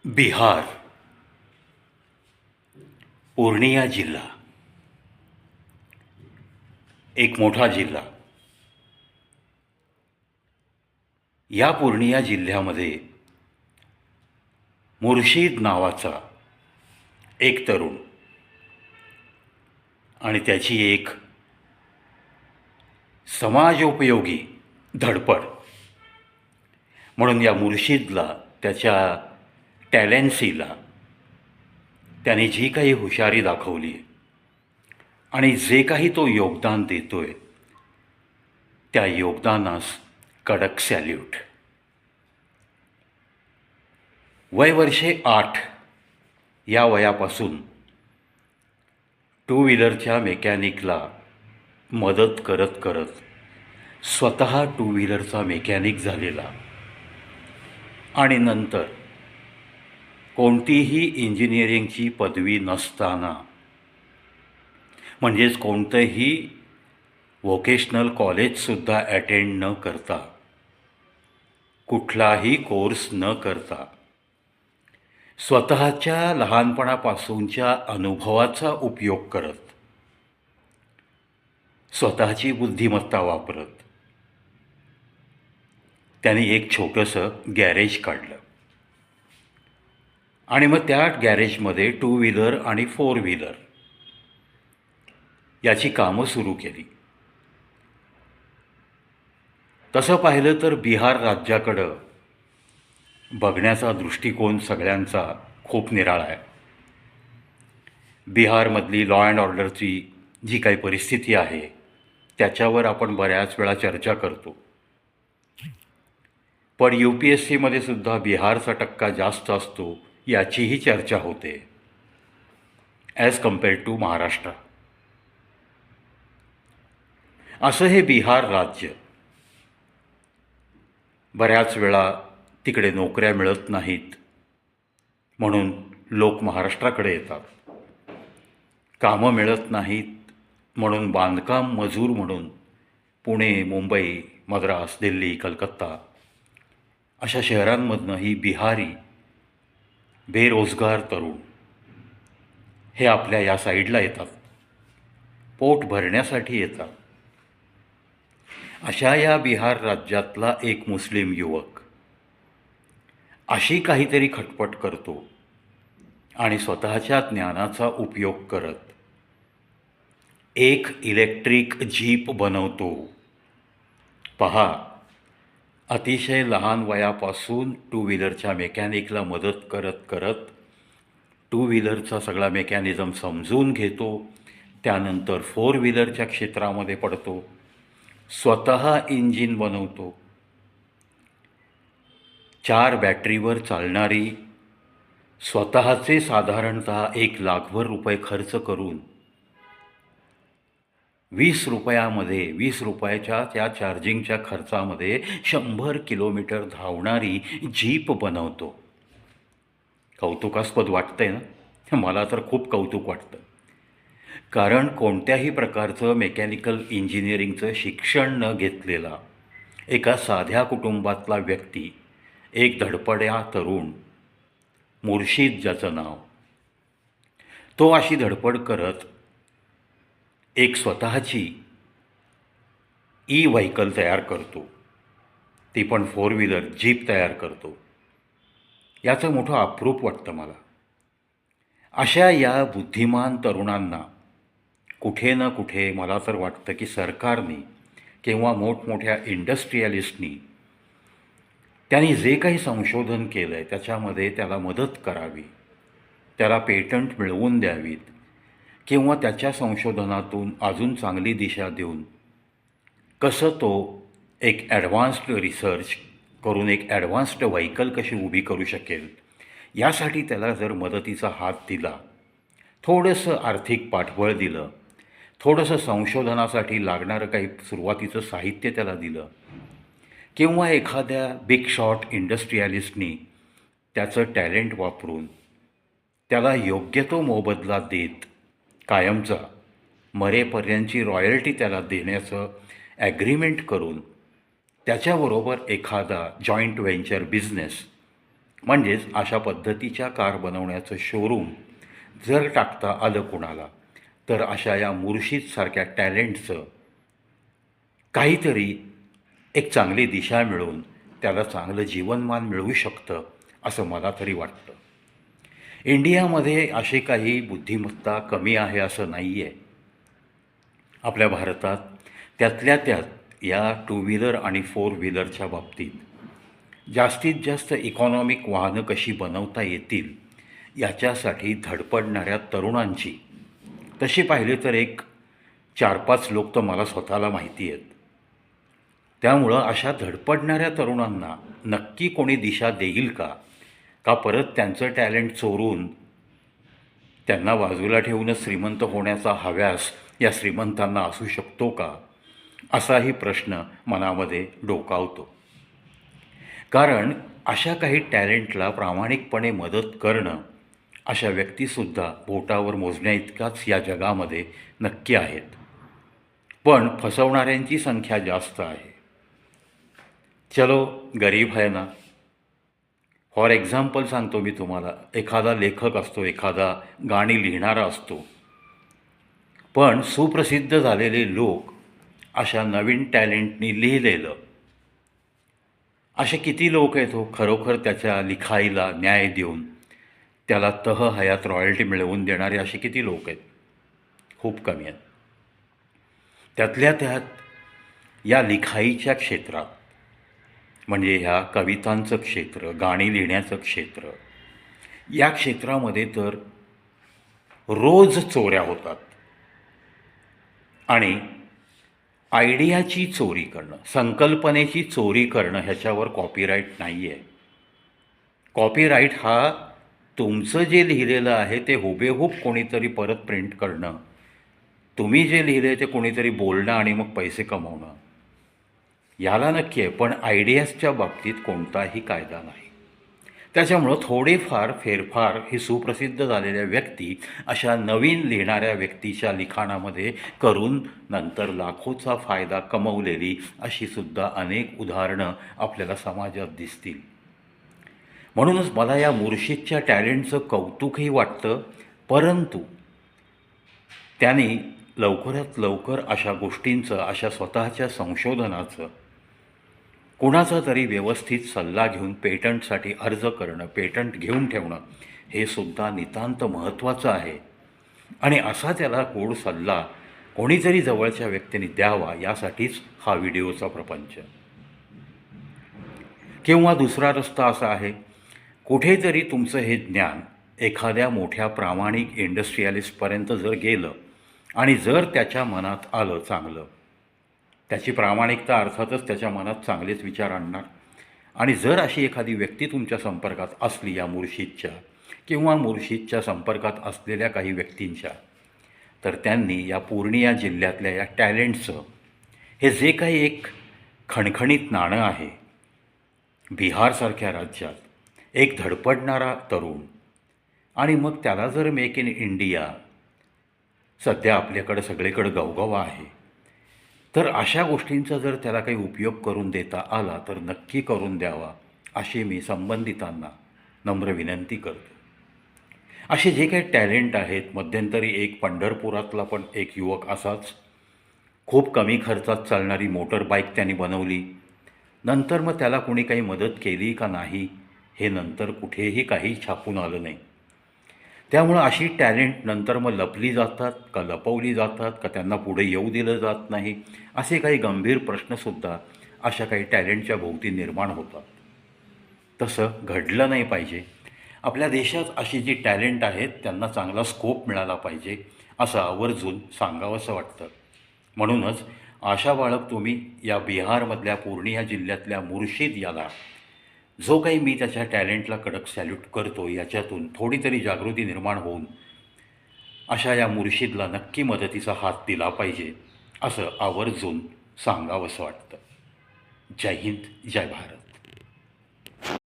बिहार, पूर्णिया जिल्हा, एक मोठा जिल्हा. या पूर्णिया जिल्ह्यामध्ये मुर्शिद नावाचा एक तरुण आणि त्याची एक समाजोपयोगी धडपड म्हणून या मुर्शिदला, त्याच्या टॅलेन्सीला, त्याने जी काही हुशारी दाखवली आणि जे काही तो योगदान देतोय त्या योगदानास कडक सॅल्यूट. वय वर्षे 8 या वयापासून टू व्हीलरच्या मेकॅनिकला मदत करत करत स्वतः टू व्हीलरचा मेकॅनिक झालेला आणि नंतर कोणतीही इंजिनिअरिंगची पदवी नसताना, म्हणजेच कोणतंही व्होकेशनल कॉलेजसुद्धा अटेंड न करता, कुठलाही कोर्स न करता, स्वतःच्या लहानपणापासूनच्या अनुभवाचा उपयोग करत, स्वतःची बुद्धिमत्ता वापरत त्याने एक छोटंसं गॅरेज काढलं आणि मग त्या गॅरेजमध्ये टू व्हीलर आणि फोर व्हीलर याची कामं सुरू केली. तसं पाहिलं तर बिहार राज्याकडं बघण्याचा दृष्टिकोन सगळ्यांचा खूप निराळा आहे. बिहारमधली लॉ अँड ऑर्डरची जी काही परिस्थिती आहे त्याच्यावर आपण बऱ्याच वेळा चर्चा करतो. पण UPSCमध्ये सुद्धा बिहारचा टक्का जास्त असतो याचीही चर्चा होते ॲज कम्पेअर टू महाराष्ट्र. असं हे बिहार राज्य, बऱ्याच वेळा तिकडे नोकऱ्या मिळत नाहीत म्हणून लोक महाराष्ट्राकडे येतात. कामं मिळत नाहीत म्हणून बांधकाम मजूर म्हणून पुणे, मुंबई, मद्रास, दिल्ली, कलकत्ता अशा शहरांमधनं ही बिहारी बेरोजगार तरुण हे आपल्या या साईडला येतात, पोट भरण्यासाठी येतात. अशा या बिहार राज्यातला एक मुस्लिम युवक अशी काहीतरी खटपट करतो आणि स्वतःच्या ज्ञानाचा उपयोग करत एक इलेक्ट्रिक जीप बनवतो. पहा, अतिशय लहान वयापासून टू व्हीलरच्या मेकॅनिकला मदत करत करत टू व्हीलरचा सगळा मेकॅनिझम समजून घेतो. त्यानंतर फोर व्हीलरच्या क्षेत्रामध्ये पडतो, स्वतः इंजिन बनवतो. 4 बॅटरीवर चालणारी, स्वतःचे साधारणतः 1 लाखभर रुपये खर्च करून 20 रुपयामध्ये, 20 रुपयाच्या त्या चार्जिंगच्या खर्चामध्ये 100 किलोमीटर धावणारी जीप बनवतो. कौतुकास्पद वाटतंय ना? मला तर खूप कौतुक वाटतं. कारण कोणत्याही प्रकारचं मेकॅनिकल इंजिनिअरिंगचं शिक्षण न घेतलेला एका साध्या कुटुंबातला व्यक्ती, एक धडपड्या तरुण, मुर्शिद ज्याचं नाव, तो अशी धडपड करत एक स्वतःची व्हेकल तयार करतो, ती पण फोर व्हीलर जीप तयार करतो. याचं मोठं अप्रूप वाटतं मला. अशा या बुद्धिमान तरुणांना कुठे ना कुठे मला तर वाटतं की सरकारने किंवा मोठमोठ्या इंडस्ट्रियलिस्टनी त्यांनी जे काही संशोधन केलं आहे त्याच्यामध्ये त्याला मदत करावी, त्याला पेटंट मिळवून द्यावीत किंवा त्याच्या संशोधनातून अजून चांगली दिशा देऊन कसं तो एक ॲडव्हान्स्ड रिसर्च करून एक ॲडव्हान्स्ड व्हेकल कशी उभी करू शकेल, यासाठी त्याला जर मदतीचा हात दिला, थोडंसं आर्थिक पाठबळ दिलं, थोडंसं संशोधनासाठी लागणारं काही सुरुवातीचं साहित्य त्याला दिलं किंवा एखाद्या बिग शॉट इंडस्ट्रियलिस्टनी त्याचं टॅलेंट वापरून त्याला योग्य तो मोबदला देत कायमचा मरेपर्यंतची रॉयल्टी त्याला देण्याचं ॲग्रीमेंट करून त्याच्याबरोबर एखादा जॉईंट व्हेंचर बिझनेस म्हणजेच अशा पद्धतीच्या कार बनवण्याचं शोरूम जर टाकता आलं कुणाला, तर अशा या मुर्शिदसारख्या टॅलेंटचं काहीतरी एक चांगली दिशा मिळून त्याला चांगलं जीवनमान मिळू शकतं, असं मला तरी वाटतं. इंडियामध्ये अशी काही बुद्धिमत्ता कमी आहे असं नाही आहे. आपल्या भारतात त्यातल्या त्यात या टू व्हीलर आणि फोर व्हीलरच्या बाबतीत जास्तीत जास्त इकॉनॉमिक वाहनं कशी बनवता येतील याच्यासाठी धडपडणाऱ्या तरुणांची तशी पाहिले तर एक 4-5 लोक तर मला स्वतःला माहिती आहेत. त्यामुळं अशा धडपडणाऱ्या तरुणांना नक्की कोणी दिशा देईल का? का परत त्यांचं टॅलेंट चोरून त्यांना बाजूला ठेवूनच श्रीमंत होण्याचा हव्यास या श्रीमंतांना असू शकतो का? असाही प्रश्न मनामध्ये डोकावतो. कारण अशा काही टॅलेंटला प्रामाणिकपणे मदत करणं अशा व्यक्तीसुद्धा बोटावर मोजण्याइतकाच या जगामध्ये नक्की आहेत. पण फसवणाऱ्यांची संख्या जास्त आहे. चलो गरीब है ना. फॉर एक्झाम्पल सांगतो मी तुम्हाला, एखादा लेखक असतो, एखादा गाणी लिहिणारा असतो, पण सुप्रसिद्ध झालेले लोक अशा नवीन टॅलेंटनी लिहिलेलं, असे किती लोक आहेत हो खरोखर त्याच्या लिखाईला न्याय देऊन त्याला हयात रॉयल्टी मिळवून देणारे असे किती लोक आहेत? खूप कमी आहेत. त्यातल्या त्यात या लिखाईच्या क्षेत्रात, म्हणजे ह्या कवितांचं क्षेत्र, गाणी लिहिण्याचं क्षेत्र, या क्षेत्रामध्ये तर रोज चोऱ्या होतात. आणि आयडियाची चोरी करणं, संकल्पनेची चोरी करणं ह्याच्यावर कॉपीराईट नाही आहे. कॉपीराईट हा तुमचं जे लिहिलेलं आहे ते हुबेहूब कोणीतरी परत प्रिंट करणं, तुम्ही जे लिहिले ते कोणीतरी बोलणं आणि मग पैसे कमवणं, याला नक्की आहे. पण आयडियाजच्या बाबतीत कोणताही कायदा नाही. त्याच्यामुळं थोडेफार फेरफार हे सुप्रसिद्ध झालेल्या व्यक्ती अशा नवीन लिहिणाऱ्या व्यक्तीच्या लिखाणामध्ये करून नंतर लाखोचा फायदा कमवलेली अशीसुद्धा अनेक उदाहरणं आपल्याला समाजात दिसतील. म्हणूनच मला या मुर्शिदच्या टॅलेंटचं कौतुकही वाटतं, परंतु त्यांनी लवकरात लवकर अशा गोष्टींचं, अशा स्वतःच्या संशोधनाचं कुणाचा तरी व्यवस्थित सल्ला घेऊन पेटंटसाठी अर्ज करणं, पेटंट घेऊन ठेवणं, हे सुद्धा नितांत महत्त्वाचं आहे. आणि असा त्याला गोड सल्ला कोणीतरी जवळच्या व्यक्तीने द्यावा, यासाठीच हा व्हिडिओचा प्रपंच. किंवा दुसरा रस्ता असा आहे, कुठेतरी तुमचं हे ज्ञान एखाद्या मोठ्या प्रामाणिक इंडस्ट्रियलिस्टपर्यंत जर गेलं आणि जर त्याच्या मनात आलं चांगलं, त्याची प्रामाणिकता अर्थातच त्याच्या मनात चांगलेच विचार आणणार. आणि जर अशी एखादी व्यक्ती तुमच्या संपर्कात असली या मुर्शिदच्या, किंवा मुर्शिदच्या संपर्कात असलेल्या काही व्यक्तींच्या, तर त्यांनी या पूर्णिया जिल्ह्यातल्या या टॅलेंटचं हे जे काही एक खणखणीत नाणं आहे, बिहारसारख्या राज्यात एक धडपडणारा तरुण, आणि मग त्याला जर मेक इन इंडिया सध्या आपल्याकडं सगळीकडं गवगवा आहे, तर अशा गोष्टींचा जर त्याला काही उपयोग करून देता आला तर नक्की करून द्यावा, अशी मी संबंधितांना नम्र विनंती करतो. असे जे काही टॅलेंट आहेत, मध्यंतरी एक पंढरपुरातला पण एक युवक असाच खूप कमी खर्चात चालणारी मोटर बाईक त्यांनी बनवली. नंतर मग त्याला कोणी काही मदत केली का नाही हे नंतर कुठेही काही छापून आलं नाही. त्यामुळं अशी टॅलेंट नंतर मग लपली जातात का लपवली जातात का त्यांना पुढे येऊ दिलं जात नाही, असे काही गंभीर प्रश्नसुद्धा अशा काही टॅलेंटच्या भोवती निर्माण होतात. तसं घडलं नाही पाहिजे. आपल्या देशात अशी जी टॅलेंट आहेत त्यांना चांगला स्कोप मिळाला पाहिजे, असं आवर्जून सांगावंसं वाटतं. म्हणूनच आशा बाळगतो तुम्ही या बिहारमधल्या पूर्णिया जिल्ह्यातल्या मुर्शिद याला, जो काही मी त्याच्या टॅलेंटला कडक सॅल्यूट करतो, याच्यातून थोडी तरी जागृती निर्माण होऊन अशा या मुर्शिदला नक्की मदतीचा हात दिला पाहिजे, असं आवर्जून सांगावंसं वाटतं. जय हिंद, जय भारत.